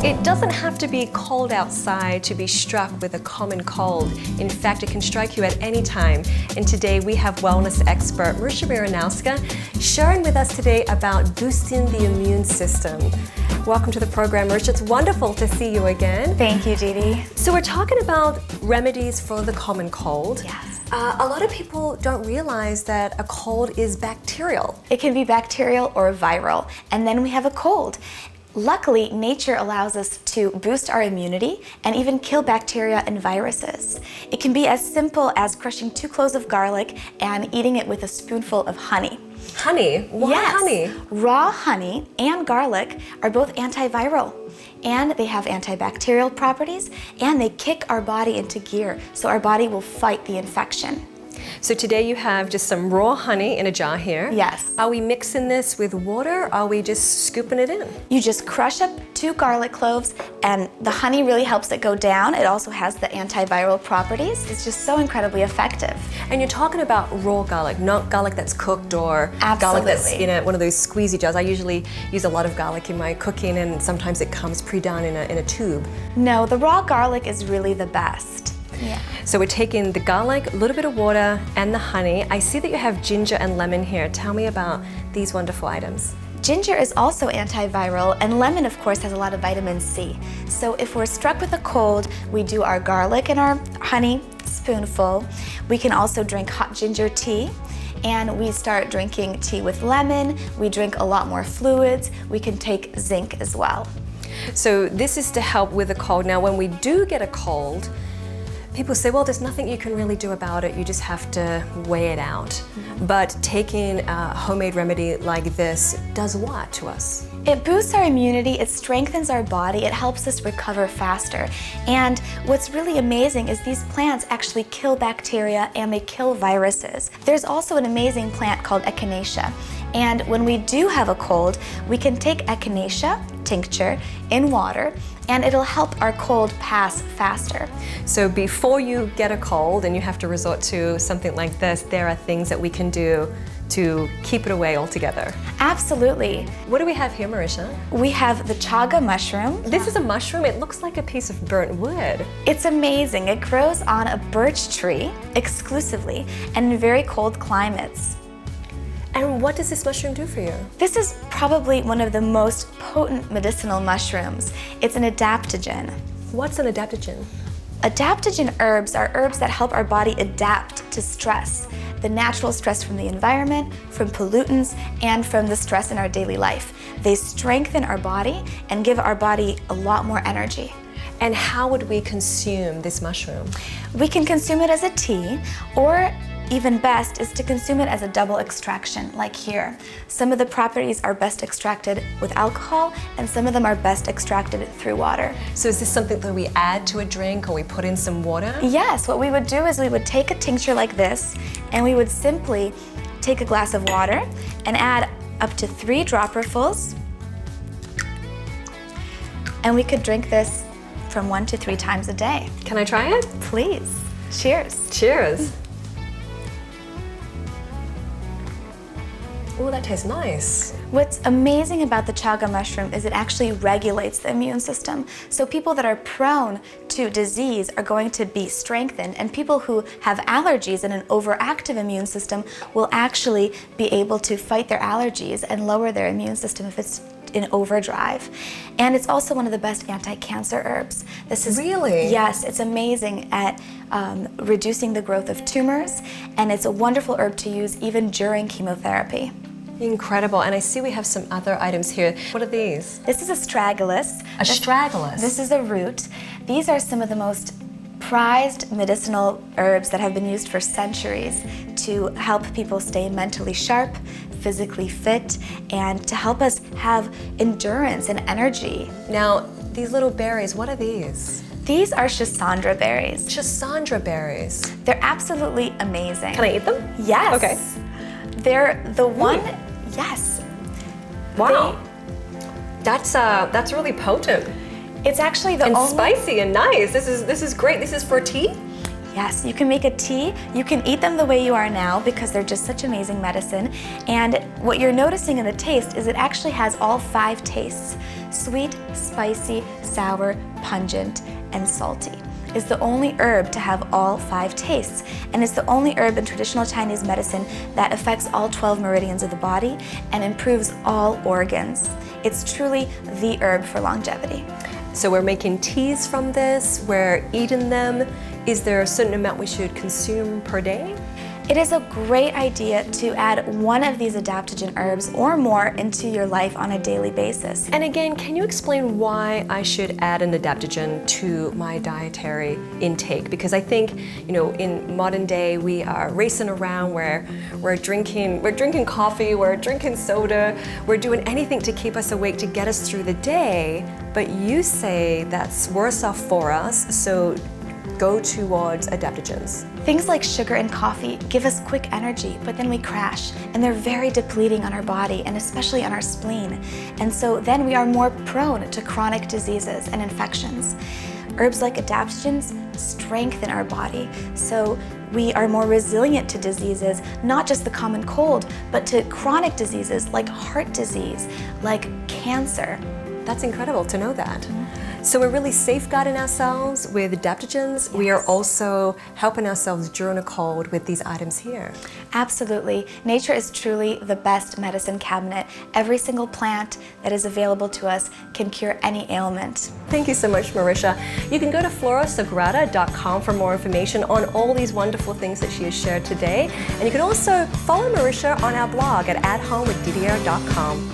It doesn't have to be cold outside to be struck with a common cold. In fact, it can strike you at any time. And today we have wellness expert Marysia Miernowska sharing with us today about boosting the immune system. Welcome to the program, Marysia. It's wonderful to see you again. Thank you, Didi. So we're talking about remedies for the common cold. Yes. A lot of people don't realize that a cold is bacterial. It can be bacterial or viral, and then we have a cold. Luckily, nature allows us to boost our immunity and even kill bacteria and viruses. It can be as simple as crushing 2 cloves of garlic and eating it with a spoonful of honey. Honey? Why yes. honey? Raw honey and garlic are both antiviral, and they have antibacterial properties, and they kick our body into gear so our body will fight the infection. So today you have just some raw honey in a jar here. Yes. Are we mixing this with water or are we just scooping it in? You just crush up 2 garlic cloves, and the honey really helps it go down. It also has the antiviral properties. It's just so incredibly effective. And you're talking about raw garlic, not garlic that's cooked or garlic that's in one of those squeezy jars. I usually use a lot of garlic in my cooking, and sometimes it comes pre-done in a tube. No, the raw garlic is really the best. Yeah. So we're taking the garlic, a little bit of water, and the honey. I see that you have ginger and lemon here. Tell me about these wonderful items. Ginger is also antiviral, and lemon, of course, has a lot of vitamin C. So if we're struck with a cold, we do our garlic and our honey spoonful. We can also drink hot ginger tea, and we start drinking tea with lemon. We drink a lot more fluids. We can take zinc as well. So this is to help with a cold. Now, when we do get a cold, people say, well, there's nothing you can really do about it. You just have to weigh it out. Mm-hmm. But taking a homemade remedy like this does what to us? It boosts our immunity, it strengthens our body, it helps us recover faster. And what's really amazing is these plants actually kill bacteria and they kill viruses. There's also an amazing plant called echinacea. And when we do have a cold, we can take echinacea tincture in water, and it'll help our cold pass faster. So before you get a cold and you have to resort to something like this, there are things that we can do to keep it away altogether. Absolutely. What do we have here, Marysia? We have the chaga mushroom. This is a mushroom. It looks like a piece of burnt wood. It's amazing. It grows on a birch tree exclusively and in very cold climates. And what does this mushroom do for you? This is probably one of the most potent medicinal mushrooms. It's an adaptogen. What's an adaptogen? Adaptogen herbs are herbs that help our body adapt to stress, the natural stress from the environment, from pollutants, and from the stress in our daily life. They strengthen our body and give our body a lot more energy. And how would we consume this mushroom? We can consume it as a tea, or even best is to consume it as a double extraction, like here. Some of the properties are best extracted with alcohol, and some of them are best extracted through water. So is this something that we add to a drink, or we put in some water? Yes, what we would do is we would take a tincture like this, and we would simply take a glass of water and add up to 3 dropperfuls. And we could drink this from 1 to 3 times a day. Can I try it? Please. Cheers. Cheers. Oh, that tastes nice. What's amazing about the chaga mushroom is it actually regulates the immune system. So people that are prone to disease are going to be strengthened, and people who have allergies and an overactive immune system will actually be able to fight their allergies and lower their immune system if it's in overdrive. And it's also one of the best anti-cancer herbs. This is really? Yes, it's amazing at reducing the growth of tumors, and it's a wonderful herb to use even during chemotherapy. Incredible. And I see we have some other items here. What are these? This is astragalus. Astragalus? This is a root. These are some of the most prized medicinal herbs that have been used for centuries to help people stay mentally sharp, physically fit, and to help us have endurance and energy. Now, these little berries, what are these? These are schisandra berries. Schisandra berries. They're absolutely amazing. Can I eat them? Yes. Okay. They're the one, yes. Wow. That's really potent. It's actually the and only... spicy and nice. This is great. This is for tea? Yes, you can make a tea. You can eat them the way you are now because they're just such amazing medicine. And what you're noticing in the taste is it actually has all 5 tastes. sweet, spicy, sour, pungent, and salty. Is the only herb to have all 5 tastes, and is the only herb in traditional Chinese medicine that affects all 12 meridians of the body and improves all organs. It's truly the herb for longevity. So we're making teas from this, we're eating them. Is there a certain amount we should consume per day? It is a great idea to add one of these adaptogen herbs or more into your life on a daily basis. And again, can you explain why I should add an adaptogen to my dietary intake? Because I think, in modern day we are racing around where we're drinking coffee, we're drinking soda, we're doing anything to keep us awake, to get us through the day, but you say that's worse off for us, so go towards adaptogens. Things like sugar and coffee give us quick energy, but then we crash, and they're very depleting on our body, and especially on our spleen. And so then we are more prone to chronic diseases and infections. Herbs like adaptogens strengthen our body, so we are more resilient to diseases, not just the common cold, but to chronic diseases like heart disease, like cancer. That's incredible to know that. So we're really safeguarding ourselves with adaptogens. Yes. We are also helping ourselves during a cold with these items here. Absolutely. Nature is truly the best medicine cabinet. Every single plant that is available to us can cure any ailment. Thank you so much, Marysia. You can go to florasagrada.com for more information on all these wonderful things that she has shared today. And you can also follow Marysia on our blog at athomewithdidiayer.com.